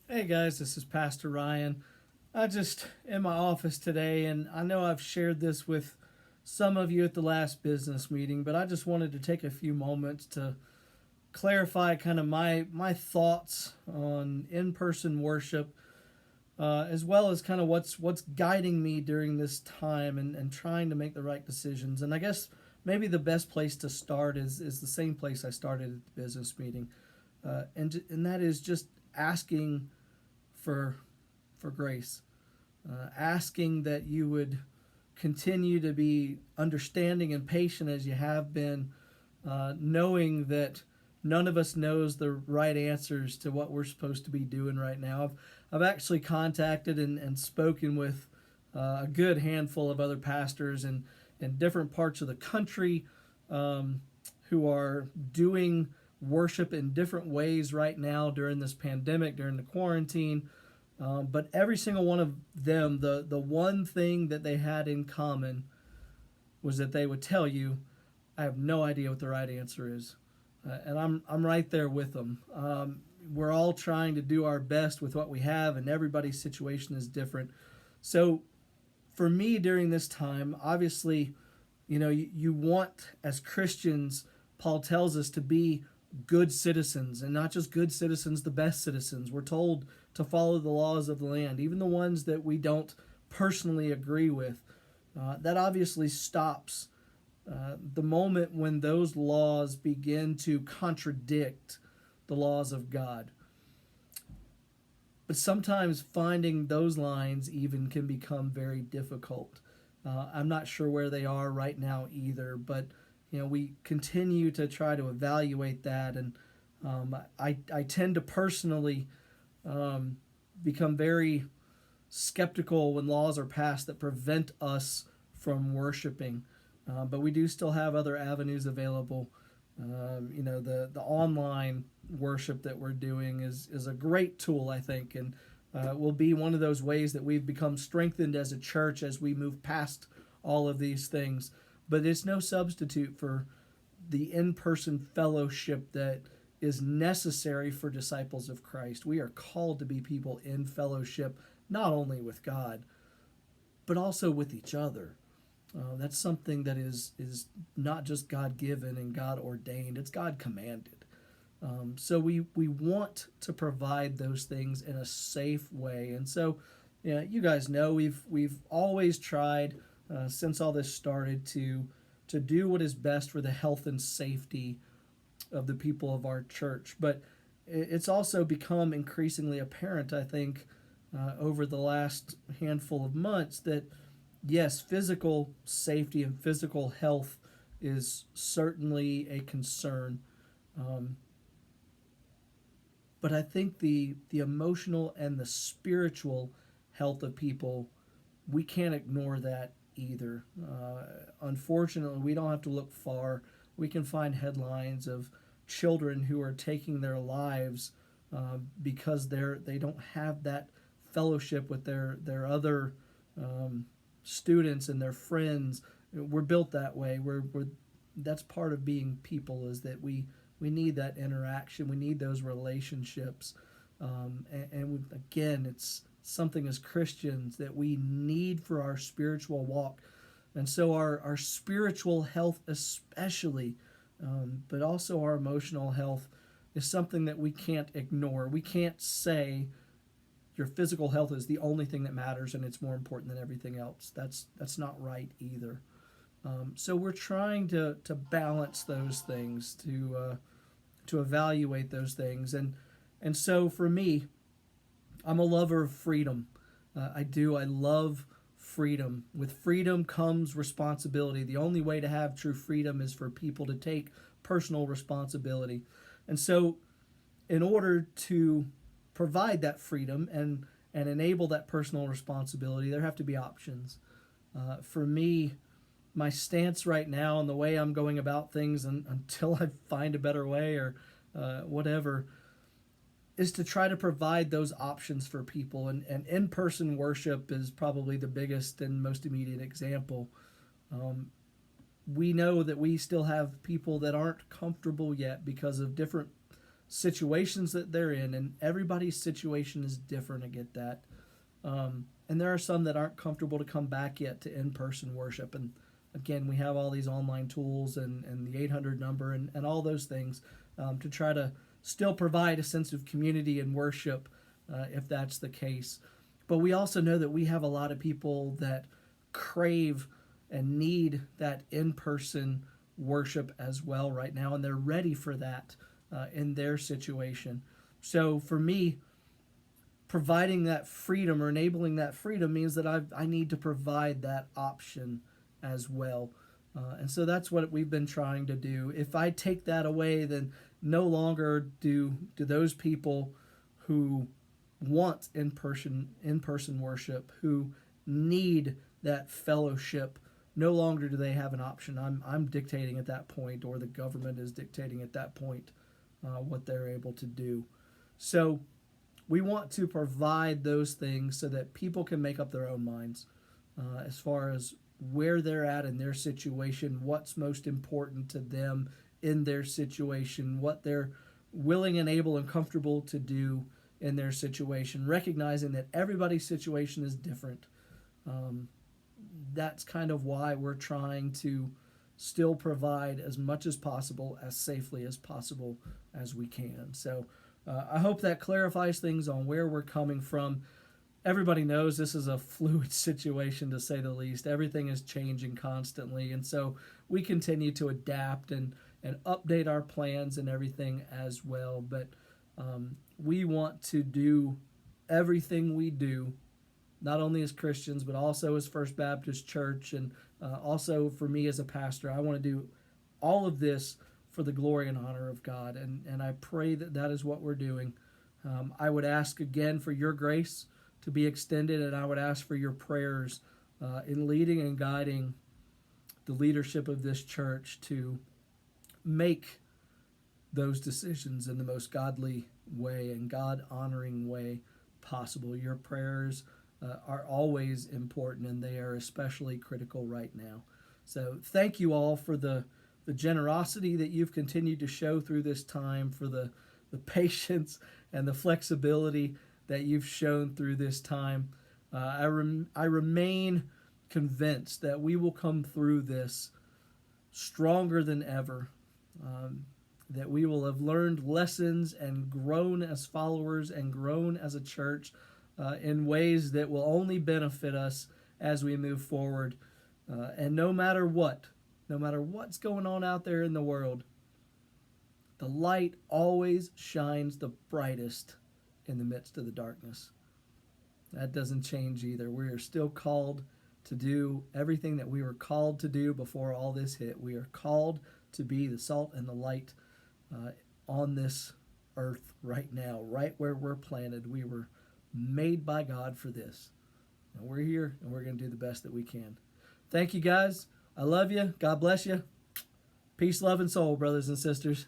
Hey guys, this is Pastor Ryan. I just in my office today, and I know I've shared this with some of you at the last business meeting, but I just wanted to take a few moments to clarify kind of my thoughts on in-person worship, as well as kind of what's guiding me during this time and trying to make the right decisions. And I guess maybe the best place to start is the same place I started at the business meeting, and that is just asking for for grace, asking that you would continue to be understanding and patient as you have been, knowing that none of us knows the right answers to what we're supposed to be doing right now. I've actually contacted and spoken with a good handful of other pastors in different parts of the country, who are doing worship in different ways right now during this pandemic, during the quarantine. But every single one of them, the one thing that they had in common was that they would tell you, "I have no idea what the right answer is," and I'm right there with them. We're all trying to do our best with what we have, and everybody's situation is different. So for me during this time, obviously, you want as Christians, Paul tells us to be good citizens, and not just good citizens, the best citizens. We're told to follow the laws of the land, even the ones that we don't personally agree with. That obviously stops the moment when those laws begin to contradict the laws of God. But sometimes finding those lines even can become very difficult. I'm not sure where they are right now either, but we continue to try to evaluate that, and I tend to personally become very skeptical when laws are passed that prevent us from worshiping. But we do still have other avenues available. The online worship that we're doing is a great tool, I think, and will be one of those ways that we've become strengthened as a church as we move past all of these things. But it's no substitute for the in-person fellowship that is necessary for disciples of Christ. We are called to be people in fellowship, not only with God, but also with each other. That's something that is not just God given and God ordained; it's God commanded. So we want to provide those things in a safe way, and so you guys know we've always tried, since all this started, to do what is best for the health and safety of the people of our church. But it's also become increasingly apparent, I think, over the last handful of months that yes, physical safety and physical health is certainly a concern. Um, but I think the emotional and the spiritual health of people, we can't ignore that either. Unfortunately, we don't have to look far. We can find headlines of children who are taking their lives because they don't have that fellowship with their other students and their friends. We're built that way. That's part of being people, is that we need that interaction. We need those relationships. Again, it's something as Christians that we need for our spiritual walk. And so our spiritual health, especially, but also our emotional health, is something that we can't ignore. We can't say your physical health is the only thing that matters and it's more important than everything else. That's not right either. So we're trying to balance those things, to evaluate those things, and so for me, I'm a lover of freedom. I love freedom. With freedom comes responsibility. The only way to have true freedom is for people to take personal responsibility. And so, in order to provide that freedom and enable that personal responsibility, there have to be options. For me, my stance right now and the way I'm going about things, until I find a better way or whatever, is to try to provide those options for people. And in-person worship is probably the biggest and most immediate example. Um, we know that we still have people that aren't comfortable yet because of different situations that they're in, and everybody's situation is different. I get that. And there are some that aren't comfortable to come back yet to in-person worship. And again, we have all these online tools and the 800 number and all those things to try to still provide a sense of community and worship if that's the case. But we also know that we have a lot of people that crave and need that in-person worship as well right now, and they're ready for that in their situation. So for me, providing that freedom or enabling that freedom means that I need to provide that option as well. And so that's what we've been trying to do. If I take that away, then no longer do those people who want in-person worship, who need that fellowship, no longer do they have an option. I'm dictating at that point, or the government is dictating at that point what they're able to do. So we want to provide those things so that people can make up their own minds as far as where they're at in their situation, what's most important to them in their situation, what they're willing and able and comfortable to do in their situation, recognizing that everybody's situation is different. That's kind of why we're trying to still provide as much as possible, as safely as possible as we can. So I hope that clarifies things on where we're coming from. Everybody knows this is a fluid situation, to say the least. Everything is changing constantly, and so we continue to adapt and update our plans and everything as well. But we want to do everything we do, not only as Christians, but also as First Baptist Church, and also for me as a pastor. I want to do all of this for the glory and honor of God, and I pray that that is what we're doing. I would ask again for your grace to be extended, and I would ask for your prayers in leading and guiding the leadership of this church to make those decisions in the most godly way and God-honoring way possible. Your prayers are always important, and they are especially critical right now. So thank you all for the generosity that you've continued to show through this time, for the patience and the flexibility that you've shown through this time. I remain convinced that we will come through this stronger than ever, that we will have learned lessons and grown as followers and grown as a church in ways that will only benefit us as we move forward. And no matter what's going on out there in the world, the light always shines the brightest in the midst of the darkness. That doesn't change either. We are still called to do everything that we were called to do before all this hit. We are called to be the salt and the light on this earth right now, right where we're planted. We were made by God for this. And we're here, and we're going to do the best that we can. Thank you, guys. I love you. God bless you. Peace, love, and soul, brothers and sisters.